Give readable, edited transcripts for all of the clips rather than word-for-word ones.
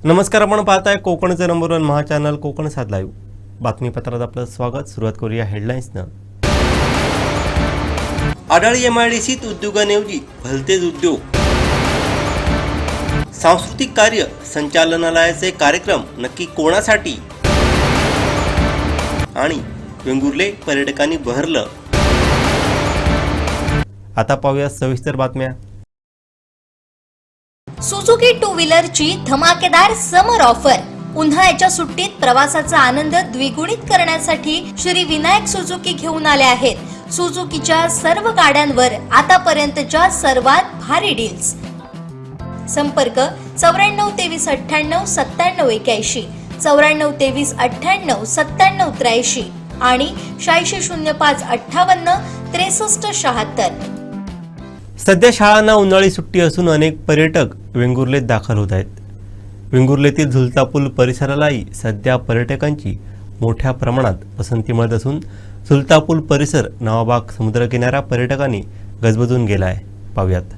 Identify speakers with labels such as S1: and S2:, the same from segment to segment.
S1: नमस्कार, आपण पाहताय कोकणचे नंबर 1 महा चॅनल कोकण सात लाईव्ह. बातमीपत्रात आपलं स्वागत. सुरुवात करूया हेडलाईन्सनं. आढाळी एमआयडीसीत उद्योगांऐवजी भलतेच उद्योग. सांस्कृतिक कार्य संचालनालयाचे कार्यक्रम नक्की कोणासाठी? आणि वेंगुर्ले पर्यटकांनी बहरलं. आता पाहूया सविस्तर बातम्या.
S2: सुझुकी टू व्हीलरची धमाकेदार समर ऑफर. उन्हाळ्याच्या सुट्टीत प्रवासाचा आनंद द्विगुणित करण्यासाठी श्री विनायक सुझुकी घेऊन आले आहेत. सुझुकीच्या सर्व गाड्यांवर आतापर्यंतच्या सर्वात भारी डील्स. संपर्क 94 23 98 97 81, 94 23 98 97 83 आणि 86 05 58 63 76.
S1: सध्या शाळांना उन्हाळी सुट्टी असून अनेक पर्यटक वेंगुर्लेत दाखल होत आहेत. वेंगुर्लेतील झुलता पूल परिसरालाही सध्या पर्यटकांची मोठ्या प्रमाणात पसंती मिळत असून झुलता पूल परिसर नवाबाग समुद्रकिनारा पर्यटकांनी गजबजून गेला आहे. पाहूयात.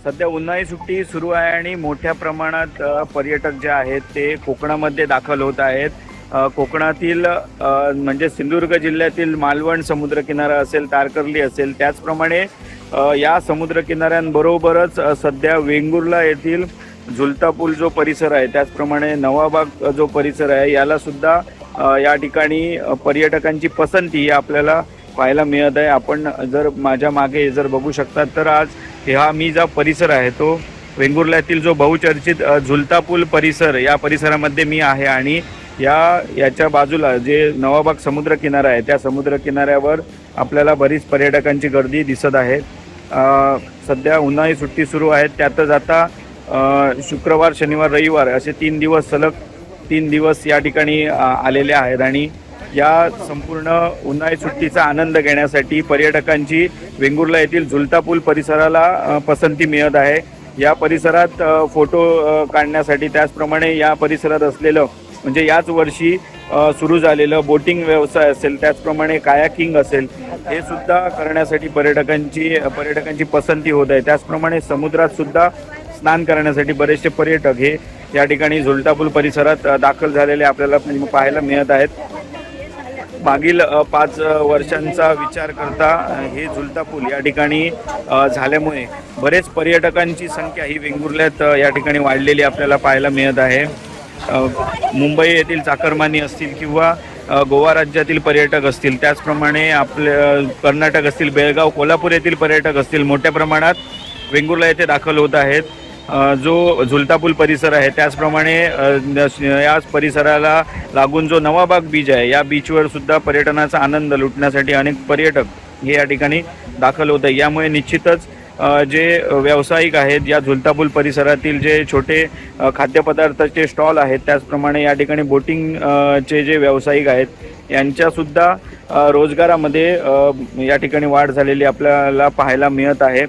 S3: सध्या उन्हाळी सुट्टी सुरू आहे आणि मोठ्या प्रमाणात पर्यटक जे आहेत ते कोकणामध्ये दाखल होत आहेत. कोकणातील म्हणजे सिंधुदुर्ग जिल्ह्यातील मालवण समुद्रकिनारा असेल, तारकर्ली असेल, त्याचप्रमाणे या समुद्रकिनाऱ्यांबरोबरच सध्या वेंगुर्ला येथील झुलता पूल जो परिसर आहे, त्याचप्रमाणे नवाबाग जो परिसर आहे, याला सुद्धा या ठिकाणी पर्यटकांची पसंती आपल्याला पाहायला मिळत आहे. आपण जर माझ्या मागे जर बघू शकतात तर आज हा मी जो परिसर आहे तो वेंगुर्ल्यातील जो बहुचर्चित झुलता पूल परिसर, या परिसरामध्ये मी आहे आणि याच्या बाजूला जे नवाबाग समुद्रकिनारा आहे त्या समुद्रकिनाऱ्यावर आपल्याला बरीच पर्यटकांची गर्दी दिसत आहे. सध्या उन्हाळी सुट्टी सुरू आहे, त्यातच आता शुक्रवार, शनिवार, रविवार असे 3 दिवस सलग 3 दिवस या ठिकाणी आलेले आहेत आणि या संपूर्ण उन्हाळी सुट्टीचा आनंद घेण्यासाठी पर्यटकांची वेंगुर्ला येथील झुलता पूल परिसराला पसंती मिळत आहे. या परिसरात फोटो काढण्यासाठी, त्याचप्रमाणे या परिसरात असलेलं म्हणजे याच वर्षी सुरू झालेलं बोटिंग व्यवसाय असेल, त्याचप्रमाणे कायाकिंग असेल, हे सुद्धा करण्यासाठी पर्यटकांची पसंती होत आहे. त्याचप्रमाणे समुद्रात सुद्धा स्नान करण्यासाठी बरेचसे पर्यटक हे या ठिकाणी झुलता पूल परिसरात दाखल झालेले आपल्याला पाहायला मिळत आहेत. मागील 5 वर्षांचा विचार करता हे झुलता पूल या ठिकाणी झाल्यामुळे बरेच पर्यटकांची संख्या ही वेंगुर्ल्यात या ठिकाणी वाढलेली आपल्याला पाहायला मिळत आहे. मुंबई येथील चाकरमानी असतील किंवा गोवा राज्यातील पर्यटक असतील, त्याचप्रमाणे आपल्या कर्नाटक असतील, बेळगाव, कोल्हापूर येथील पर्यटक असतील, मोठ्या प्रमाणात वेंगुर्ला येथे दाखल होत आहेत. जो झुलता पूल परिसर आहे त्याचप्रमाणे याच परिसराला लागून जो नवाबाग बीच आहे, या बीचवर सुद्धा पर्यटनाचा आनंद लुटण्यासाठी अनेक पर्यटक हे या ठिकाणी दाखल होत आहे. यामुळे निश्चितच जे व्यावसायिक आहेत या झुलता पूल परिसरातील जे छोटे खाद्यपदार्थाचे स्टॉल आहेत, त्याचप्रमाणे या ठिकाणी बोटिंगचे जे व्यावसायिक आहेत यांच्यासुद्धा रोजगारामध्ये या ठिकाणी वाढ झालेली आपल्याला पाहायला मिळत आहे.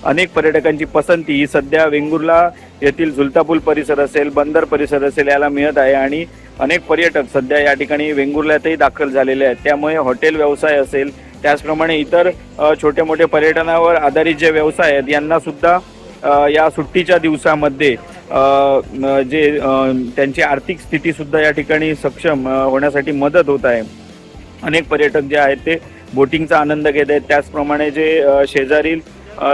S3: अनेक पर्यटकांची पसंती ही सध्या वेंगुर्ला येथील झुलता पूल परिसर असेल, बंदर परिसर असेल, याला मिळत आहे आणि अनेक पर्यटक सध्या या ठिकाणी वेंगुर्ल्यातही दाखल झालेले आहेत. त्यामुळे हॉटेल व्यवसाय असेल, त्याचप्रमाणे इतर छोटे मोठे पर्यटनावर आधारित जे व्यवसाय आहेत यांना सुद्धा या सुट्टीच्या दिवसामध्ये जे त्यांची आर्थिक स्थिती सुद्धा या ठिकाणी सक्षम होण्यासाठी मदत होत आहे. अनेक पर्यटक जे आहेत ते बोटिंगचा आनंद घेत आहेत. त्याचप्रमाणे जे शेजारील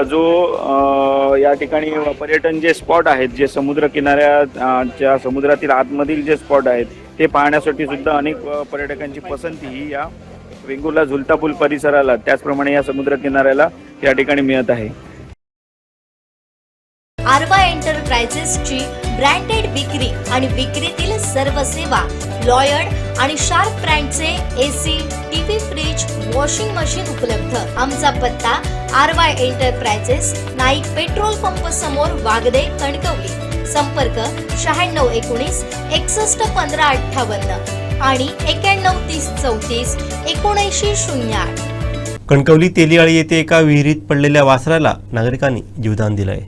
S3: जो या ठिकाणी पर्यटन जे स्पॉट आहेत, जे समुद्रकिनाऱ्याच्या समुद्रातील आतमधील जे स्पॉट आहेत ते पाहण्यासाठी सुद्धा अनेक पर्यटकांची पसंती ही या वेंगुर्ला झुलता पूल परिसराला, त्याचप्रमाणे या समुद्रकिनाऱ्याला या ठिकाणी मिळत आहे.
S2: आरवा एंटरप्राइजेसची ब्रँडेड विक्री आणि विक्रीतील सर्व सेवा, लॉयड आणि शार्प ब्रँडचे AC, TV, fridge, washing machine उपलब्ध. आमचा पत्ता R Y enterprises, Naik petrol pump समोर, वागदे, कणकवली. संपर्क 96 19 61 15 58. आणि 913034 7908.
S1: कणकवली तेलियाळी येथे एका विहिरीत पडलेल्या वासराला नागरिकांनी जीवदान दिलंय.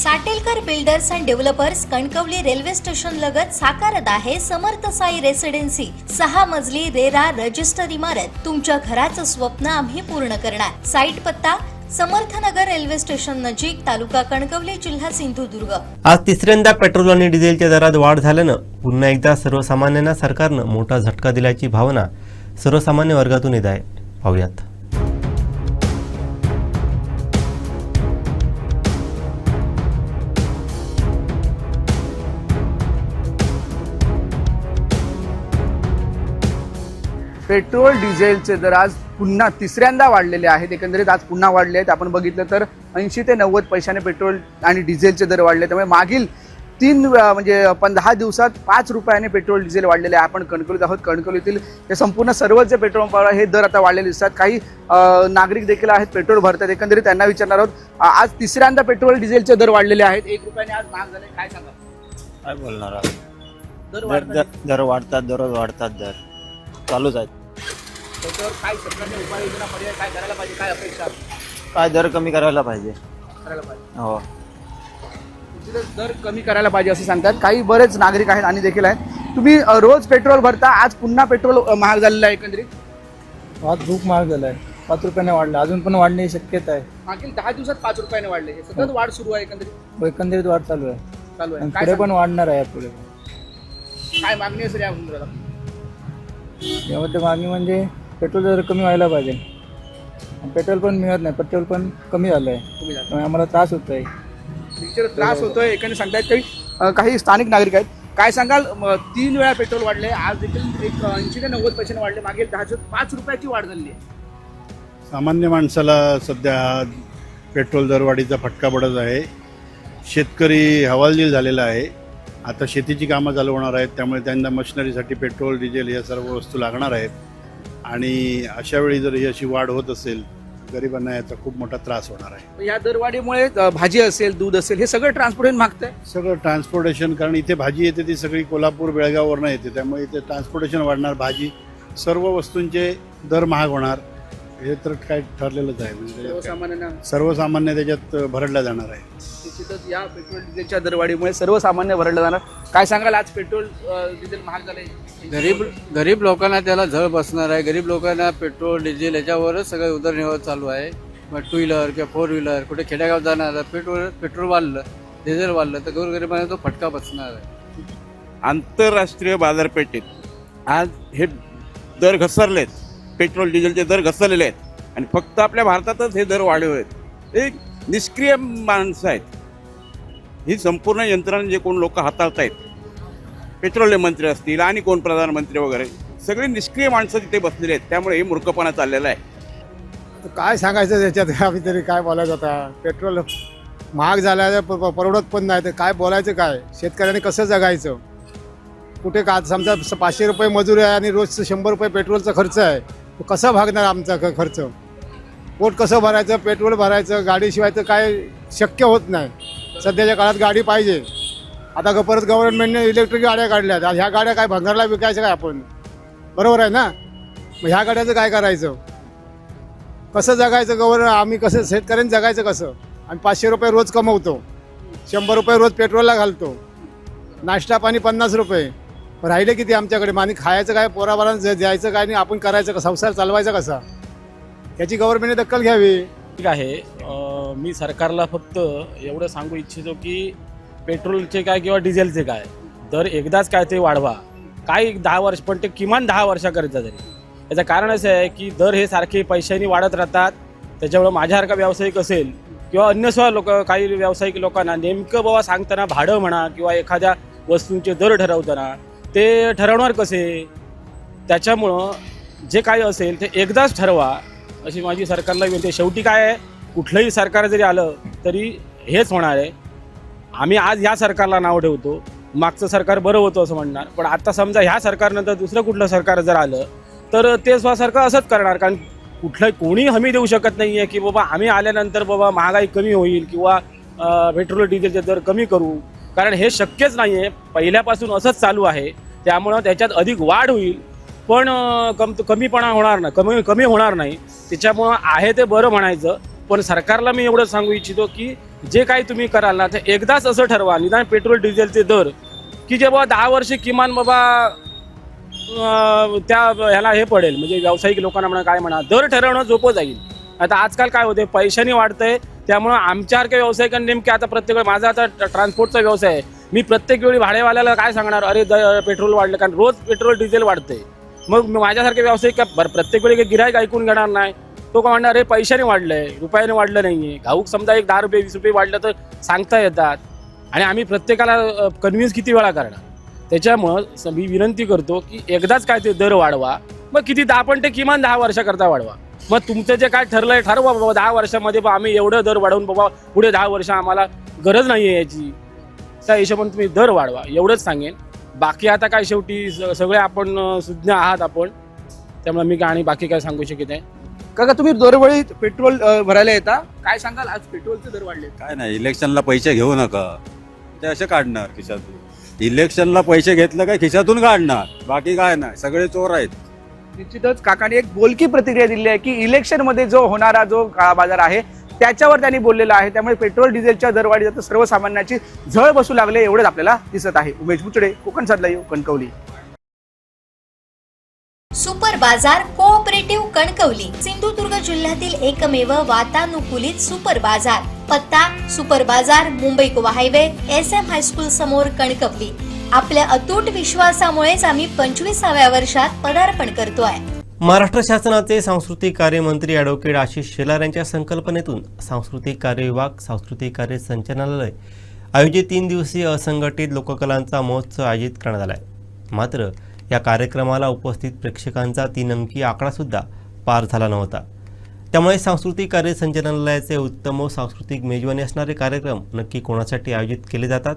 S2: Satelkar builders and developers Kankavli railway station लगत साकारत आहे समर्थ साई रेसिडेन्सी. 6 मजली रेरा रजिस्टर इमारत. तुमच्या घराचं स्वप्न आम्ही पूर्ण करणार. साईट पत्ता समर्थनगर रेल्वे स्टेशन नजीक, तालुका कणकवली, जिल्हा सिंधुदुर्ग.
S1: आज तिसऱ्यांदा पेट्रोल आणि डिझेलच्या दरात वाढ झाल्यानं पुन्हा एकदा सर्वसामान्यांना सरकारनं मोठा झटका दिल्याची भावना सर्वसामान्य वर्गातून येत आहे. पाहूयात.
S4: पेट्रोल डिझेलचे दर आज पुन्हा तिसऱ्यांदा वाढलेले आहेत. एकंदरीत आज पुन्हा वाढले आहेत. आपण बघितलं तर 80 ते 90 पैशाने पेट्रोल आणि डिझेलचे दर वाढले. त्यामुळे मागील 10 दिवसात 5 रुपयाने पेट्रोल डिझेल वाढलेले आहे. आपण कणकवलीत आहोत. कणकवलीतील हे संपूर्ण सर्वच जे पेट्रोल पंप हे दर आता वाढलेले दिसतात. काही नागरिक देखील आहेत, पेट्रोल भरतात. एकंदरीत त्यांना विचारणार आहोत. आज तिसऱ्यांदा पेट्रोल डिझेलचे दर वाढलेले आहेत. 1 रुपयाने आज महाग झाले. काय सांगा?
S5: काय बोलणार आहोत?
S4: दर
S5: दर वाढतात, दररोज वाढतात, दर चालूच आहेत.
S4: त्याच्यावर काय सरकारने उपाययोजना, पर्याय काय करायला पाहिजे? काय अपेक्षा?
S5: काय दर कमी करायला पाहिजे. हो,
S4: दर कमी करायला पाहिजे असं सांगतात. काही बरेच नागरिक आहेत आणि देखील आहेत. तुम्ही रोज पेट्रोल भरता, आज पुन्हा पेट्रोल महाग झालेलं आहे. एकंदरीत
S6: आज खूप महाग झाला आहे. 5 रुपयाने वाढलं, अजून पण वाढण्याची शक्यता आहे.
S4: मागील 10 दिवसात 5 रुपयाने वाढले. हे सतत वाढ सुरू आहे.
S6: एकंदरीत वाढ चालू आहे
S4: चालू आहे.
S6: आणि
S4: काय
S6: पुढे पण वाढणार आहे. पुढे
S4: काय मागणी असेल या संदर्भात?
S6: यामध्ये मागणी म्हणजे पेट्रोल दर कमी व्हायला पाहिजे. पेट्रोल पण मिळत नाही, पेट्रोल पण कमी झालं आहे. त्यामुळे आम्हाला त्रास होत आहे.
S4: त्रास होतोय एकंदरीत सांगतायत. काही स्थानिक नागरिक आहेत. काय सांगाल? 3 वेळा पेट्रोल वाढले. आज देखील 80 ते 90 पैशाने वाढले. मागील 10 दिवसात 5 रुपयाची वाढ झाली आहे.
S7: सामान्य माणसाला सध्या पेट्रोल दरवाढीचा फटका पडत आहे. शेतकरी हवालदिल झालेला आहे. आता शेतीची कामं चालू होणार आहेत, त्यामुळे त्यांना मशिनरीसाठी पेट्रोल, डिझेल या सर्व वस्तू लागणार आहेत. आणि अशावेळी जर ही अशी वाढ होत असेल, गरिबांना याचा खूप मोठा त्रास होणार आहे.
S4: या दरवाढीमुळे भाजी असेल, दूध असेल, हे सगळं ट्रान्सपोर्टेशन मागतंय.
S7: सगळं ट्रान्सपोर्टेशन, कारण इथे भाजी येते ती सगळी कोल्हापूर, बेळगाववरनं येते, त्यामुळे इथे ट्रान्सपोर्टेशन वाढणार, भाजी, सर्व वस्तूंचे दर महाग होणार. हे तर काय ठरलेलंच आहे. म्हणजे सर्वसामान्य त्याच्यात भरडला जाणार आहे.
S4: निश्चितच या पेट्रोल डिझेलच्या दरवाढीमुळे सर्वसामान्य भरडलं जाणार. काय सांगाल? आज पेट्रोल डिझेल महाग झाले.
S8: गरीब लोकांना त्याला झळ बसणार आहे. गरीब लोकांना पेट्रोल डिझेल याच्यावरच सगळं उदरनिर्वाह चालू आहे. मग 2 व्हीलर किंवा 4 व्हीलर कुठे खेडेगाव जाणार, पेट्रोल वाढलं, डिझेल वाढलं तर गोरगरिबांना तो फटका बसणार आहे.
S9: आंतरराष्ट्रीय बाजारपेठेत आज हे दर घसरलेत. पेट्रोल डिझेलचे दर घसरलेले आहेत आणि फक्त आपल्या भारतातच हे दर वाढले आहेत. एक निष्क्रिय माणसं आहेत. ही संपूर्ण यंत्रणा जे कोण लोक हाताळत आहेत, पेट्रोल मंत्री असतील आणि कोण प्रधानमंत्री वगैरे, सगळे निष्क्रिय माणसं तिथे बसलेले आहेत. त्यामुळे हे मूर्खपणा चाललेला आहे.
S10: काय सांगायचं त्याच्यात? आम्ही तरी काय बोलायचं? आता पेट्रोल महाग झालं, परवडत पण नाही, तर काय बोलायचं? काय शेतकऱ्यांनी कसं जगायचं? कुठे का समजा 500 रुपये मजुरी आहे आणि रोजचं 100 रुपये पेट्रोलचा खर्च आहे, तो कसा भागणार आमचा खर्च? पोट कसं भरायचं? पेट्रोल भरायचं, गाडीशिवाय तर काय शक्य होत नाही. सध्याच्या काळात गाडी पाहिजे. आता परत गव्हर्नमेंटने इलेक्ट्रिक गाड्या काढल्यात. ह्या गाड्या काय भंगारला विकायचं काय आपण? बरोबर आहे ना? मग ह्या गाड्याचं काय करायचं? कसं जगायचं आम्ही? कसं शेतकऱ्यांनी जगायचं कसं? आणि 500 रुपये रोज कमवतो, 100 रुपये रोज पेट्रोलला घालतो, नाश्ता पाणी 50 रुपये, राहिले किती आमच्याकडे? आणि खायचं काय? पोराबाळांना द्यायचं काय? आणि आपण करायचं का? संसार चालवायचा कसा? याची गव्हर्नमेंटने दखल घ्यावी.
S11: ठीक आहे. मी सरकारला फक्त एवढं सांगू इच्छितो की पेट्रोलचे काय किंवा डिझेलचे काय दर एकदाच काय ते वाढवा. काही 10 वर्ष, पण ते किमान 10 वर्षाकरिता तरी. याचं कारण असं आहे की दर हे सारखे पैशांनी वाढत राहतात. त्याच्यामुळं माझ्यासारखा व्यावसायिक असेल किंवा अन्य काही व्यावसायिक लोकांना नेमकं बाबा सांगताना भाडं म्हणा किंवा एखाद्या वस्तूंचे दर ठरवताना ते ठरवणार कसे. त्याच्यामुळं जे काही असेल ते एकदाच ठरवा अशी माझी सरकारला विनंती आहे. शेवटी काय आहे, कुठलंही सरकार जरी आलं तरी हेच होणार आहे. आम्ही आज ह्या सरकारला नाव ठेवतो, मागचं सरकार बरं होतं असं म्हणणार, पण आता समजा ह्या सरकारनंतर दुसरं कुठलं सरकार जर आलं तर ते सरकार असंच करणार. कारण कोणी हमी देऊ शकत नाही आहे की बाबा आम्ही आल्यानंतर बाबा महागाई कमी होईल किंवा पेट्रोल डिझेलचे दर कमी करू, कारण हे शक्यच नाही आहे. पहिल्यापासून असंच चालू आहे. त्यामुळं त्याच्यात अधिक वाढ होईल पण कमीपणा होणार नाही, कमी होणार नाही. त्याच्यामुळं आहे ते बरं म्हणायचं. पण सरकारला मी एवढं सांगू इच्छितो की जे काही तुम्ही कराल ना ते एकदाच असं ठरवा, निदान पेट्रोल डिझेलचे दर की जे बाबा 10 वर्षे किमान बाबा त्या ह्याला हे पडेल, म्हणजे व्यावसायिक लोकांना म्हणा काय म्हणा दर ठरवणं सोपं जाईल. आता आजकाल काय होते, पैशाने वाढतंय. त्यामुळं आमच्यासारख्या व्यावसायिकांनी नेमके आता प्रत्येक वेळी, माझा आता ट्रान्सपोर्टचा व्यवसाय आहे, मी प्रत्येक वेळी भाडेवाल्याला काय सांगणार, अरे पेट्रोल वाढलं, कारण रोज पेट्रोल डिझेल वाढते. मग माझ्यासारखे व्यावसायिक प्रत्येक वेळी गिऱ्हाईक ऐकून घेणार नाही. तो का म्हणणार, अरे पैशाने वाढलंय, रुपयाने वाढलं नाहीये. घाऊक समजा एक 10 रुपये 20 रुपये वाढलं तर सांगता येतात, आणि आम्ही प्रत्येकाला कन्व्हिन्स किती वेळा करणार. त्याच्यामुळं मी विनंती करतो की एकदाच काय ते दर वाढवा. मग किती 10, पण ते किमान 10 वर्षाकरता वाढवा. मग तुमचं जे काय ठरलंय ठरवा बाबा 10 वर्षामध्ये आम्ही एवढं दर वाढवून बाबा पुढे 10 वर्ष आम्हाला गरज नाही आहे याची, त्या हिशोबाने तुम्ही दर वाढवा, एवढंच सांगेन. बाकी आता काय शेवटी सगळे आपण सुज्ञ आहात आपण, त्यामुळे मी आणि बाकी काय सांगू शकत नाही.
S4: काका तुम्ही दरवेळी पेट्रोल भरायला येता, काय सांगाल आज पेट्रोलचे दर वाढले?
S5: काय नाही, इलेक्शनला पैसे घेऊ नका, ते असे काढणार खिशातून. इलेक्शनला पैसे घेतलं काय खिशातून काढणार, बाकी काय नाही, सगळे चोर आहेत.
S4: निश्चितच काकाने एक बोलकी प्रतिक्रिया दिली आहे की इलेक्शनमध्ये जो होणारा जो काळा बाजार आहे त्याच्यावर त्यांनी बोललेलं आहे. त्यामुळे पेट्रोल डिझेलच्या दरवाढीचा सर्वसामान्यांची झळ बसू लागले एवढंच आपल्याला दिसत आहे. उमेश बुचडे, कोकण सात लाईव्ह, कणकवली.
S2: सुपर बाजार कोऑपरेटिव्ह कणकवली, सिंधुदुर्ग जिल्ह्यातील एकमेव वातानुकूलित सुपर बाजार. पत्ता सुपर बाजार, Mumbai Goa highway, SM high school समोर, कणकवली. आपल्या अतूट विश्वासामुळेच आम्ही 25व्या वर्षात पदार्पण करतोय.
S1: महाराष्ट्र शासनाचे सांस्कृतिक कार्य मंत्री ॲडव्होकेट आशिष शेलार यांच्या संकल्पनेतून सांस्कृतिक कार्य विभाग, सांस्कृतिक कार्य संचालनालय आयोजित 3 दिवसीय असंघटित लोककलांचा महोत्सव आयोजित करण्यात आला आहे. मात्र या कार्यक्रमाला उपस्थित प्रेक्षकांचा 3 अंकी आकडासुद्धा पार झाला नव्हता. त्यामुळे सांस्कृतिक कार्य संचालनालयाचे उत्तम व सांस्कृतिक मेजवानी असणारे कार्यक्रम नक्की कोणासाठी आयोजित केले जातात?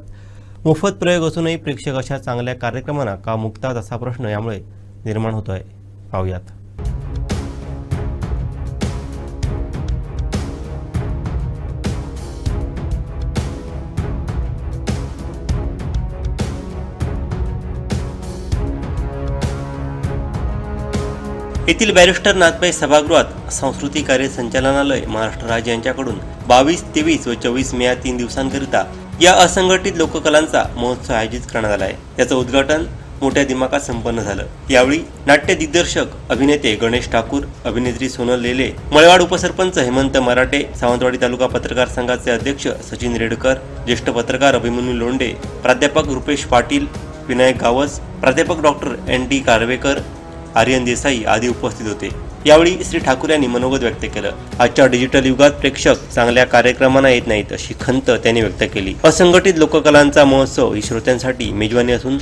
S1: मोफत प्रयोग असूनही प्रेक्षक अशा चांगल्या कार्यक्रमांना का मुकतात असा प्रश्न यामुळे निर्माण होतो आहे. पाहूयात. येथील बॅरिस्टर नाथबाई सभागृहात सांस्कृतिक कार्य संचालनालय महाराष्ट्र राज्य यांच्याकडून 22, 23 व 24 मे या 3 दिवसांकरिता या असंघटित लोककलांचा महोत्सव आयोजित करण्यात आला आहे. त्याचं उद्घाटन मोठ्या दिमाखात संपन्न झालं. यावेळी नाट्य दिग्दर्शक, अभिनेते गणेश ठाकूर, अभिनेत्री सोनल लेले, मळवाड उपसरपंच हेमंत मराठे, सावंतवाडी तालुका पत्रकार संघाचे अध्यक्ष सचिन रेडकर, ज्येष्ठ पत्रकार अभिमन्यू लोंढे, प्राध्यापक रुपेश पाटील, विनायक गावस, प्राध्यापक डॉक्टर ND कारवेकर, आर्यन देसाई आदी उपस्थित होते. यावेळी श्री ठाकूर यांनी मनोगत व्यक्त केलं. आजच्या डिजिटल युगात प्रेक्षक चांगल्या कार्यक्रमांना येत नाहीत अशी खंत त्यांनी व्यक्त केली. असंघटित लोककलांचा महोत्सव ही श्रोत्यांसाठी मेजवानी असून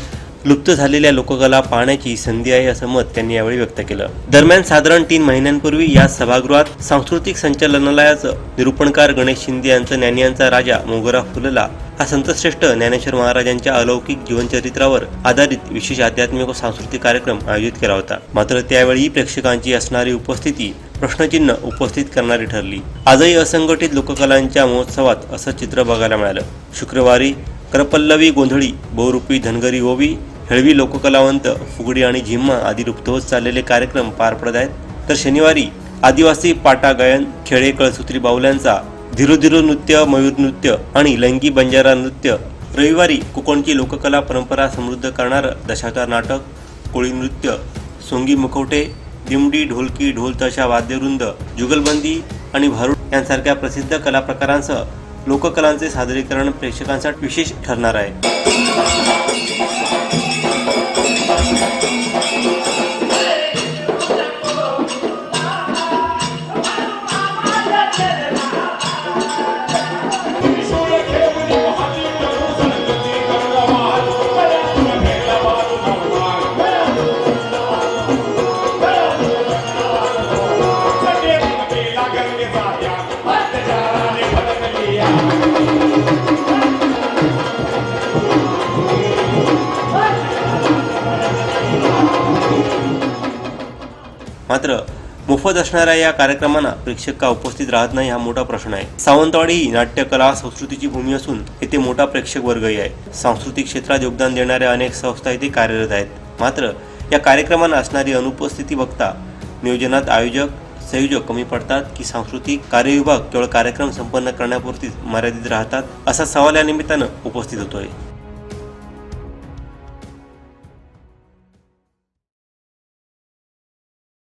S1: लुप्त झालेल्या लोककला पाहण्याची संधी आहे असं मत त्यांनी यावेळी व्यक्त केलं. दरम्यान साधारण 3 महिन्यांपूर्वी या सभागृहात सांस्कृतिक संचालनालयाचं निरूपणकार गणेश शिंदे यांचं ज्ञानियांचा राजा मोगरा फुलला हा संतश्रेष्ठ ज्ञानेश्वर महाराजांच्या अलौकिक जीवनचरित्रावर आधारित विशेष आध्यात्मिक व सांस्कृतिक कार्यक्रम आयोजित केला होता. मात्र त्यावेळी प्रेक्षकांची असणारी उपस्थिती प्रश्नचिन्ह उपस्थित करणारी ठरली. आजही असंघटित लोककलांच्या महोत्सवात असं चित्र बघायला मिळालं. शुक्रवारी करपल्लवी गोंधळी, बहुरूपी धनगरी ओवी, हेळवी लोककलावंत, फुगडी आणि झिम्मा आदी लुप्त होत चाललेले कार्यक्रम पार पडत आहेत. तर शनिवारी आदिवासी पाटा गायन, खेळे कळसूत्री बाहुल्यांचा, धीरोधीरो नृत्य, मयूर नृत्य आणि लंगी बंजारा नृत्य, रविवारी कोकणची लोककला परंपरा समृद्ध करणारं दशावतार नाटक, कोळी नृत्य, सोंगी मुखवटे, दिमडी, ढोलकी, ढोलताशा वाद्यवृंद, जुगलबंदी आणि भारूड यांसारख्या प्रसिद्ध कला प्रकारांसह लोककलांचे सादरीकरण प्रेक्षकांसाठी विशेष ठरणार आहे. मात्र मोफत असणाऱ्या या कार्यक्रमांना प्रेक्षक का उपस्थित राहत नाही हा मोठा प्रश्न आहे. सावंतवाडी ही नाट्यकला संस्कृतीची भूमी असून येथे मोठा प्रेक्षक वर्गही आहे. सांस्कृतिक क्षेत्रात योगदान देणाऱ्या अनेक संस्था येथे कार्यरत आहेत. मात्र या कार्यक्रमांना असणारी अनुपस्थिती बघता नियोजनात आयोजक संयोजक कमी पडतात की सांस्कृतिक कार्यविभाग केवळ कार्यक्रम संपन्न करण्यापुरतीच मर्यादित राहतात, असा सवाल या निमित्तानं उपस्थित होतोय.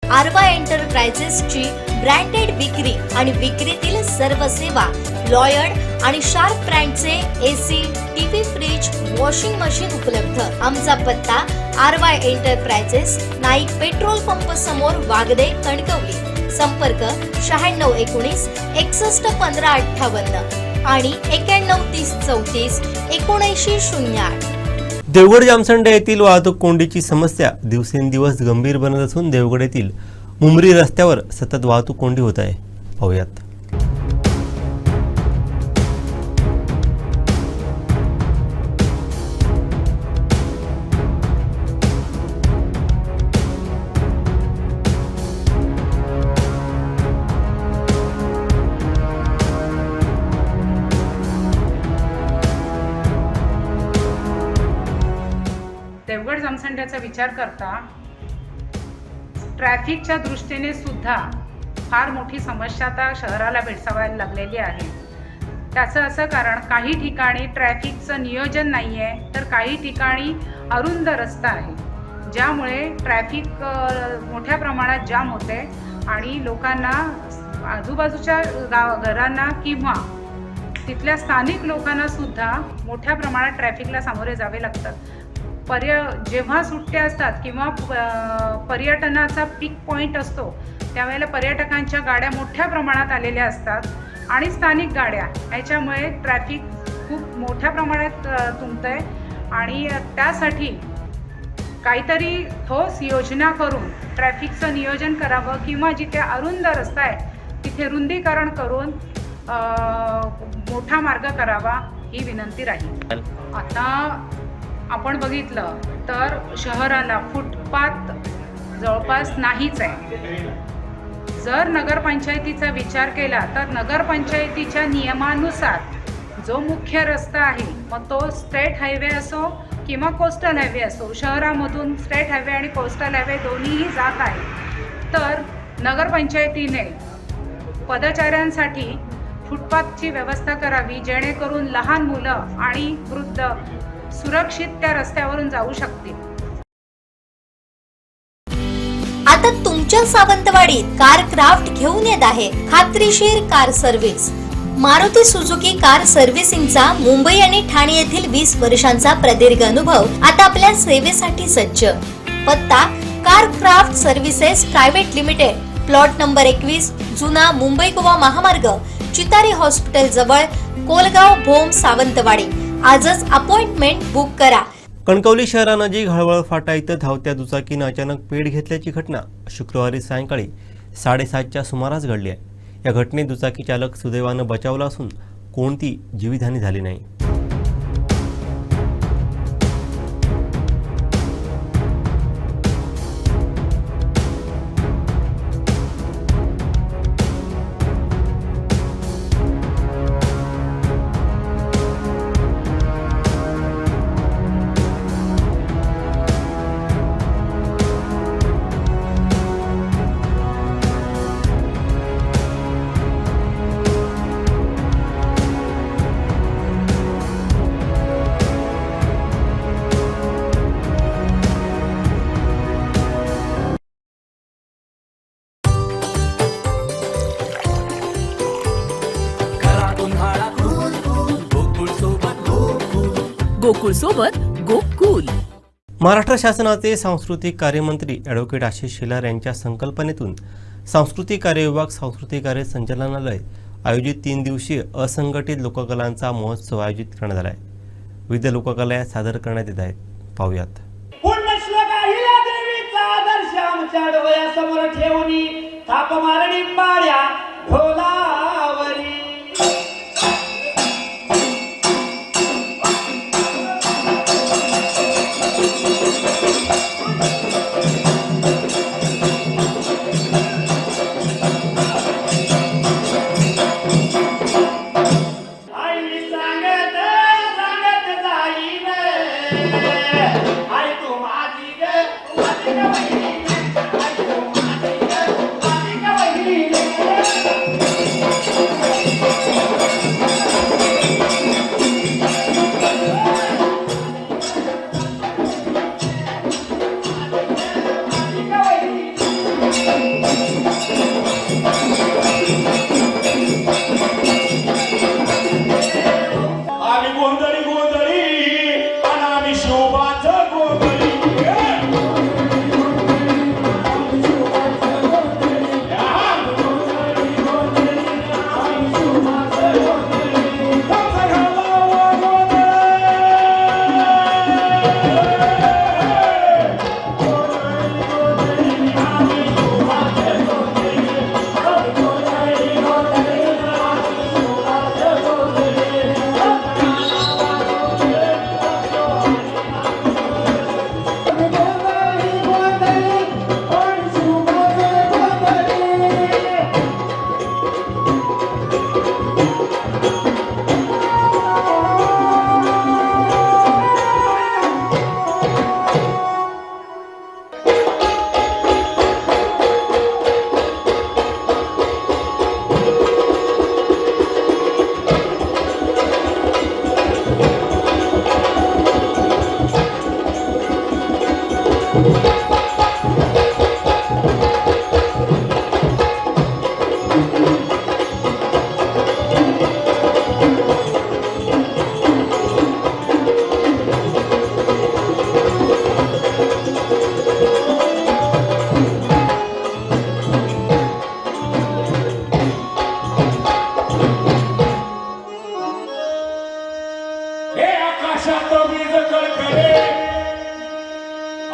S2: आरवा एंटरप्राइजेसची ब्रँडेड विक्री आणि विक्रीतील सर्व सेवा, लॉयड आणि शार्प ब्रँडचे AC, TV, fridge, washing machine उपलब्ध. आमचा पत्ता आरवा एंटरप्राइजेस, नाईक पेट्रोल पंप समोर, वागदे, कणकवली. संपर्क 9619 61 15 58 आणि 91 30 34 79 08.
S1: देवगड जामसंडे येथील वाहतूक कोंडीची समस्या दिवसेंदिवस गंभीर बनत असून देवगड येथील मुंबरी रस्त्यावर सतत वाहतूक कोंडी होत आहे. पाहूयात.
S12: देवगड जामसंड्याचा विचार करता ट्रॅफिकच्या दृष्टीने सुद्धा फार मोठी समस्या आता शहराला भेडसावायला लागलेली आहे. त्याचं असं कारण, काही ठिकाणी ट्रॅफिकचं नियोजन नाही आहे, तर काही ठिकाणी अरुंद रस्ता आहे, ज्यामुळे ट्रॅफिक मोठ्या प्रमाणात जाम होते आणि लोकांना आजूबाजूच्या घरांना किंवा तिथल्या स्थानिक लोकांना सुद्धा मोठ्या प्रमाणात ट्रॅफिकला सामोरे जावे लागतात. जेव्हा सुट्ट्या असतात किंवा पर्यटनाचा पीक पॉईंट असतो, त्यावेळेला पर्यटकांच्या गाड्या मोठ्या प्रमाणात आलेल्या असतात आणि स्थानिक गाड्या, याच्यामुळे ट्रॅफिक खूप मोठ्या प्रमाणात तुंबतं आहे. आणि त्यासाठी काहीतरी ठोस योजना करून ट्रॅफिकचं नियोजन करावं किंवा जिथे अरुंद रस्ता आहे तिथे रुंदीकरण करून मोठा मार्ग करावा, ही विनंती राहील. आता आपण बघितलं तर शहराला फुटपाथ जवळपास नाहीच आहे. जर नगरपंचायतीचा विचार केला तर नगरपंचायतीच्या नियमानुसार जो मुख्य रस्ता आहे, मग तो स्टेट हायवे असो किंवा कोस्टल हायवे असो, शहरामधून स्टेट हायवे आणि कोस्टल हायवे दोन्हीही जात आहे, तर नगरपंचायतीने पदचाऱ्यांसाठी फुटपाथची व्यवस्था करावी, जेणेकरून लहान मुलं आणि वृद्ध सुरक्षित त्या रस्त्यावरून जाऊ शकतील.
S2: आता तुमच्या सावंतवाडीत कार क्राफ्ट घेऊन येत आहे खात्रीशीर car service. Maruti Suzuki car सर्व्हिसिंगचा मुंबई आणि ठाणे येथील 20 वर्षांचा प्रदीर्घ अनुभव आता आपल्या सेवेसाठी सज्ज. पत्ता car craft services private limited, plot number 21, जुना मुंबई गोवा महामार्ग, चितारी हॉस्पिटल जवळ, कोलगाव, भोम, सावंतवाडी. आजच अपॉइंटमेंट बुक करा.
S1: कणकवली शहरानजीक हळवळ फाटा इथं धावत्या दुचाकीनं अचानक पेट घेतल्याची घटना शुक्रवारी सायंकाळी 7:30च्या सुमारास घडली आहे. या घटनेत दुचाकी चालक सुदैवानं बचावला असून कोणती जीवितहानी झाली नाही.
S13: गोकुळ सोबत गोकुल.
S1: महाराष्ट्र शासनाचे सांस्कृतिक कार्यमंत्री ॲडव्होकेट आशिष शेलार यांच्या संकल्पनेतून सांस्कृतिक कार्य विभाग सांस्कृतिक कार्य संचालनालय आयोजित 3 दिवसीय असंघटित लोककलांचा महोत्सव आयोजित करण्यात आला आहे. विविध लोककला सादर करण्यात येत आहेत. पाहूयात.
S13: पुण्यश्लोका देवीचा आदर्श आमच्या डोळ्यासमोर ठेवणी थाप मारणी माळ्या ढोलावरी.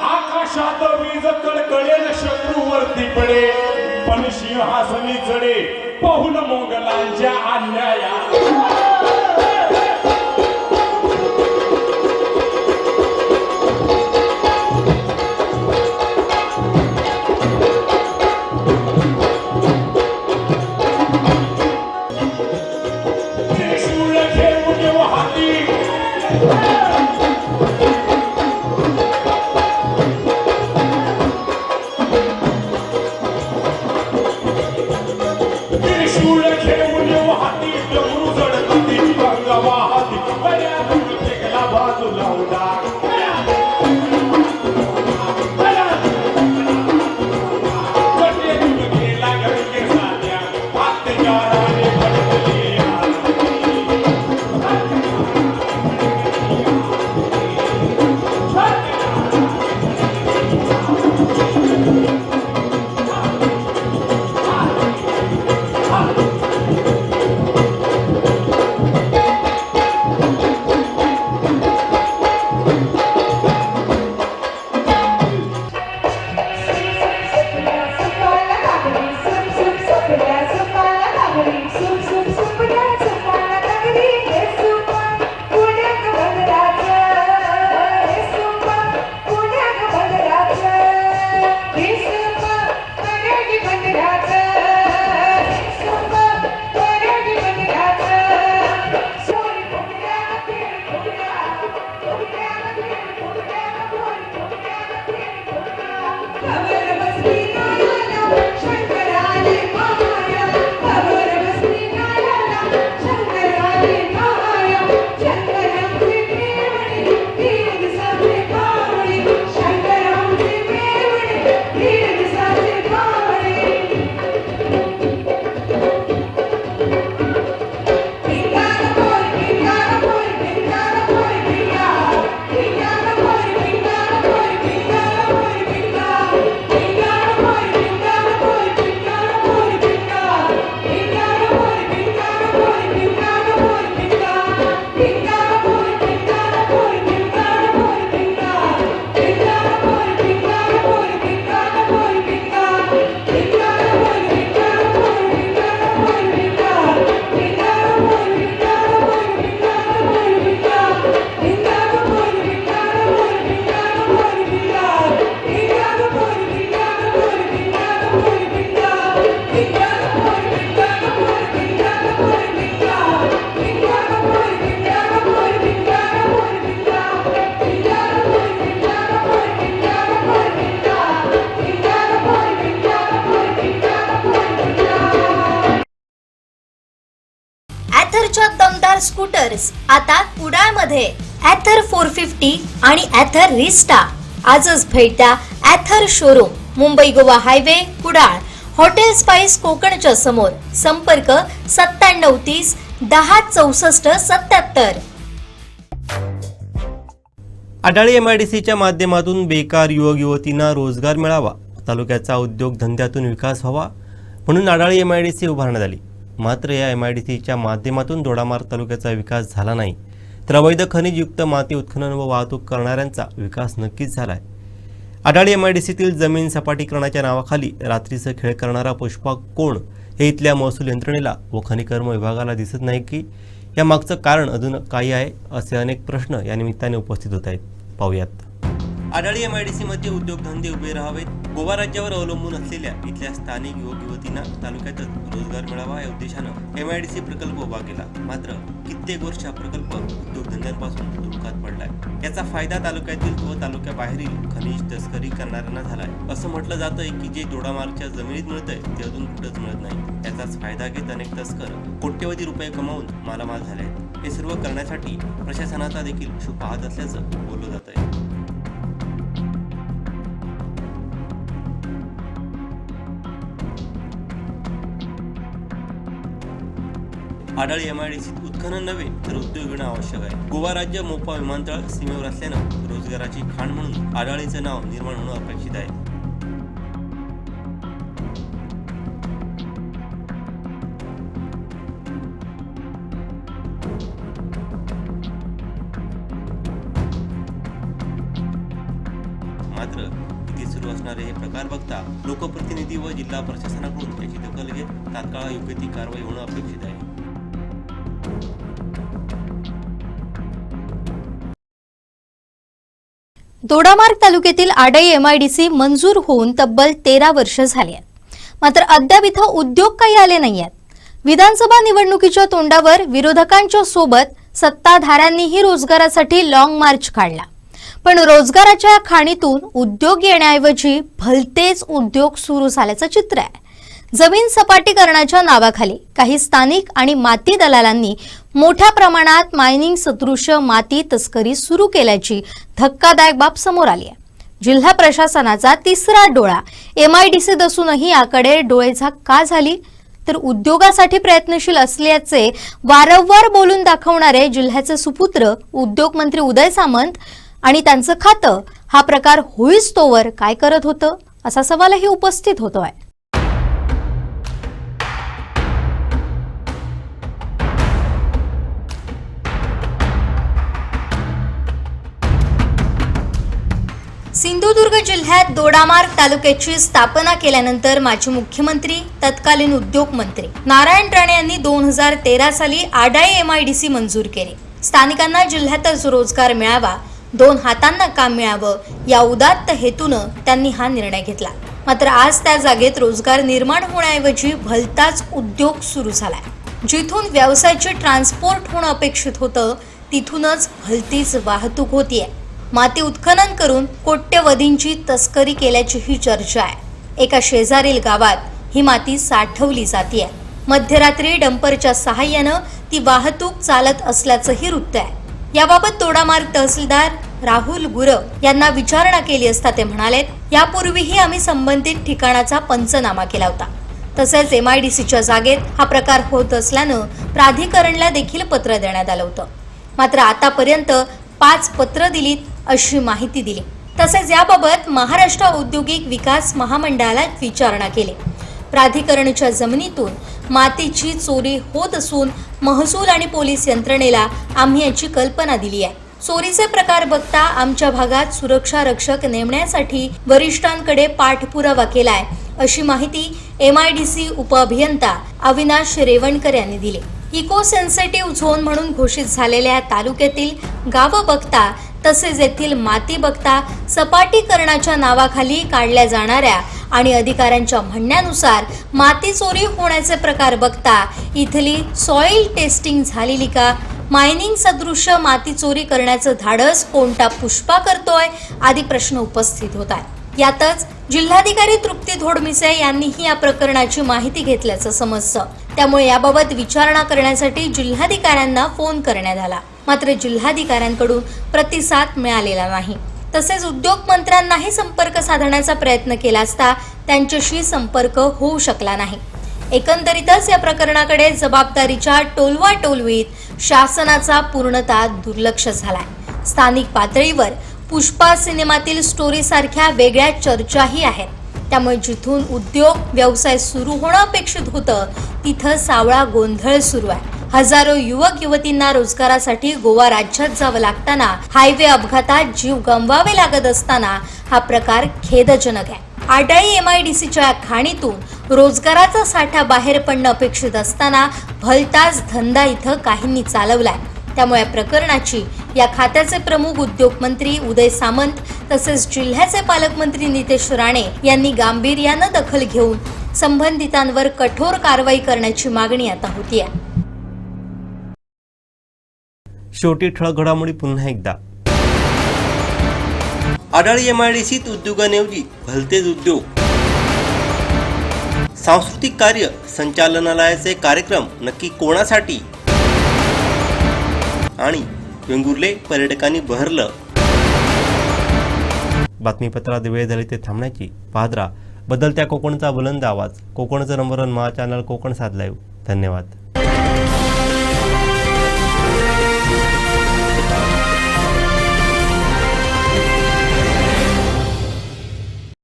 S13: आकाशात वीज कडकडेल शत्रूवरती पडे पण सिंहासनी चढे पाहून मोगलांच्या अन्याया. त्रिशूळ घेऊन हाती डमरू जडत
S2: स्कूटर्स आता कुडाळमध्ये. ॲथर 450 आणि ॲथर रिस्टा. आजच भेट द्या Ather showroom, Mumbai Goa highway, Kudal. Hotel spice कोकणच्या समोर. संपर्क 9730 10 64 77.
S1: आडाळी MIDCच्या माध्यमातून बेकार युवक युवतींना रोजगार मिळावा, तालुक्याचा उद्योग धंद्यातून विकास व्हावा म्हणून आडाळी MIDC उभारण्यात आली. मात्र या MIDCच्या माध्यमातून दोडामार्ग तालुक्याचा विकास झाला नाही, तर अवैध खनिजयुक्त माती उत्खनन व वाहतूक करणाऱ्यांचा विकास नक्कीच झाला आहे. आडाळी MIDCतील जमीन सपाटीकरणाच्या नावाखाली रात्रीचं खेळ करणारा पुष्पा कोण हे इथल्या महसूल यंत्रणेला व खनिकर्म विभागाला दिसत नाही की या मागचं कारण अजून काही आहे, असे अनेक प्रश्न या निमित्ताने उपस्थित होत आहेत. पाहूयात. आडाळी MIDCमध्ये उद्योगधंदे उभे राहावेत, गोवा राज्यावर अवलंबून असलेल्या इथल्या स्थानिक युवक युवतींना तालुक्यातच रोजगार मिळावा या उद्देशानं MIDC प्रकल्प उभा केला. मात्र कित्येक वर्ष हा प्रकल्प उद्योगधंद्यांपासून तुटकात पडलाय. याचा फायदा तालुक्यातील व तालुक्याबाहेरील खनिज तस्करी करणाऱ्यांना झालाय. असं म्हटलं जातंय की जे दोडामार्गच्या जमिनीत मिळतंय ते अजून कुठंच मिळत नाही. याचाच फायदा घेत अनेक तस्कर कोट्यवधी रुपये कमावून मालामाल झाले आहेत. हे सर्व करण्यासाठी प्रशासनाचा देखील शो पाहत असल्याचं बोललं जात आहे. आडाळी MIDCत उत्खनन नव्हे तर उद्योग येणं आवश्यक आहे. गोवा राज्य मोपा विमानतळ सीमेवर असल्यानं रोजगाराची खाण म्हणून आडाळीचं नाव निर्माण होणं अपेक्षित आहे. मात्र इथे सुरू असणारे हे प्रकार बघता लोकप्रतिनिधी व जिल्हा प्रशासनाकडून याची दखल घेत तात्काळ योग्य ती कारवाई होणं अपेक्षित आहे.
S2: दोडामार्ग तालुक्यातील आडाळी MIDC मंजूर होऊन तब्बल 13 वर्ष झाली आहेत. मात्र अद्याप इथं उद्योग काही आले नाहीयेत. विधानसभा निवडणुकीच्या तोंडावर विरोधकांच्या सोबत सत्ताधाऱ्यांनीही रोजगारासाठी लॉंग मार्च काढला. पण रोजगाराच्या खाणीतून उद्योग येण्याऐवजी भलतेच उद्योग सुरू झाल्याचं चित्र आहे. जमीन सपाटीकरणाच्या नावाखाली काही स्थानिक आणि माती दलालांनी मोठ्या प्रमाणात मायनिंग सदृश्य माती तस्करी सुरू केल्याची धक्कादायक बाब समोर आली आहे. जिल्हा प्रशासनाचा तिसरा डोळा MIDC असूनही याकडे डोळेझाक का झाली, तर उद्योगासाठी प्रयत्नशील असल्याचे वारंवार बोलून दाखवणारे जिल्ह्याचे सुपुत्र उद्योगमंत्री उदय सामंत आणि त्यांचं खातं हा प्रकार होईस तोवर काय करत होतं, असा सवालही उपस्थित होतोय. सिंधुदुर्ग जिल्ह्यात दोडामार्ग तालुक्याची स्थापना केल्यानंतर माजी मुख्यमंत्री तत्कालीन उद्योग मंत्री नारायण राणे यांनी 2013 साली आडाळी MIDC मंजूर केली. स्थानिकांना जिल्ह्यातच रोजगार मिळावा, 2 हातांना काम मिळावं या उदात्त हेतूनं त्यांनी हा निर्णय घेतला. मात्र आज त्या जागेत रोजगार निर्माण होण्याऐवजी भलताच उद्योग सुरू झालाय. जिथून व्यवसायाचे ट्रान्सपोर्ट होणं अपेक्षित होतं तिथूनच भलतीच वाहतूक होतीये. माती उत्खनन करून कोट्यवधींची तस्करी केल्याची ही चर्चा आहे. एका शेजारील गावात ही माती साठवली जातीये. मध्यरात्री डंपरच्या सहाय्यानं ती वाहतूक चालत असल्याचंही वृत्त आहे. याबाबत दोडामार्ग तहसीलदार राहुल गुरव यांना विचारणा केली असता ते म्हणाले, यापूर्वीही आम्ही संबंधित ठिकाणाचा पंचनामा केला होता. तसेच MIDCच्या जागेत हा प्रकार होत असल्यानं प्राधिकरणला देखील पत्र देण्यात आलं होतं. मात्र आतापर्यंत 5 पत्र दिलीत अशी माहिती दिली. तसेच याबाबत महाराष्ट्र औद्योगिक विकास महामंडळाला विचारणा केली. प्राधिकरणच्या जमिनीतून मातीची चोरी होत असून महसूल आणि पोलीस यंत्रणेला आम्ही याची कल्पना दिली आहे. चोरीचे प्रकार बघता आमच्या भागात सुरक्षा रक्षक नेमण्यासाठी वरिष्ठांकडे पाठपुरावा केलाय अशी माहिती MIDC उपअभियंता अविनाश रेवणकर यांनी दिली. इको सेन्सिटिव्ह झोन म्हणून घोषित झालेल्या तालुक्यातील गावं बघता तसेच येथील माती बघता सपाटीकरणाच्या नावाखाली काढल्या जाणाऱ्या आणि अधिकाऱ्यांच्या म्हणण्यानुसार माती चोरी होण्याचे प्रकार बघता इथली सॉइल टेस्टिंग झालेली का, मायनिंग सदृश्य माती चोरी करण्याचं धाडस कोणता पुष्पा करतोय आदी प्रश्न उपस्थित होत आहेत. यातच जिल्हाधिकारी तृप्ती धोडमिसे यांनीही या प्रकरणाची माहिती घेतल्याचं समजतं. त्यामुळे याबाबत विचारणा करण्यासाठी जिल्हाधिकाऱ्यांना फोन करण्यात आला, मात्र जिल्हाधिकाऱ्यांकडून प्रतिसाद मिळालेला नाही. तसेच उद्योग मंत्र्यांनाही संपर्क साधण्याचा प्रयत्न केला असता त्यांच्याशी संपर्क होऊ शकला नाही. एकंदरीतच या प्रकरणाकडे जबाबदारीच्या टोलवाटोलवीत शासनाचा पूर्णतः दुर्लक्ष झालाय. स्थानिक पातळीवर पुष्पा सिनेमातील स्टोरी सारख्या वेगळ्या चर्चाही आहेत. त्यामुळे जिथून उद्योग व्यवसाय सुरू होणं अपेक्षित होतं तिथं सावळा गोंधळ सुरू आहे. हजारो युवक युवतींना रोजगारासाठी गोवा राज्यात जावं लागताना, हायवे अपघातात जीव गमवावे लागत असताना हा प्रकार खेदजनक आहे. आडाळी MIDCच्या खाणीतून रोजगाराचा साठा बाहेर पडणं अपेक्षित असताना भलताच धंदा इथं काहींनी चालवलाय. त्यामुळे या प्रकरणाची या खात्याचे प्रमुख उद्योगमंत्री उदय सामंत तसेच जिल्ह्याचे पालकमंत्री नितेश राणे यांनी गांभीर्यानं दखल घेऊन संबंधितांवर कठोर कारवाई करण्याची मागणी आता होतीये.
S1: शेवटी ठळक घडामोडी पुन्हा एकदा. आडाळी MIDCत उद्योगांऐवजी भलतेच उद्योग. सांस्कृतिक कार्य संचालनालयाचे कार्यक्रम नक्की कोणासाठी? आणि वेंगुर्ले पर्यटकांनी बहरलं. बातमीपत्रात वेळ झाली ते थांबण्याची. पाहत राहा बदलत्या कोकणचा बुलंद आवाज. कोकणचं नंबर 1 महा चॅनल कोकण साध लाईव्ह. धन्यवाद.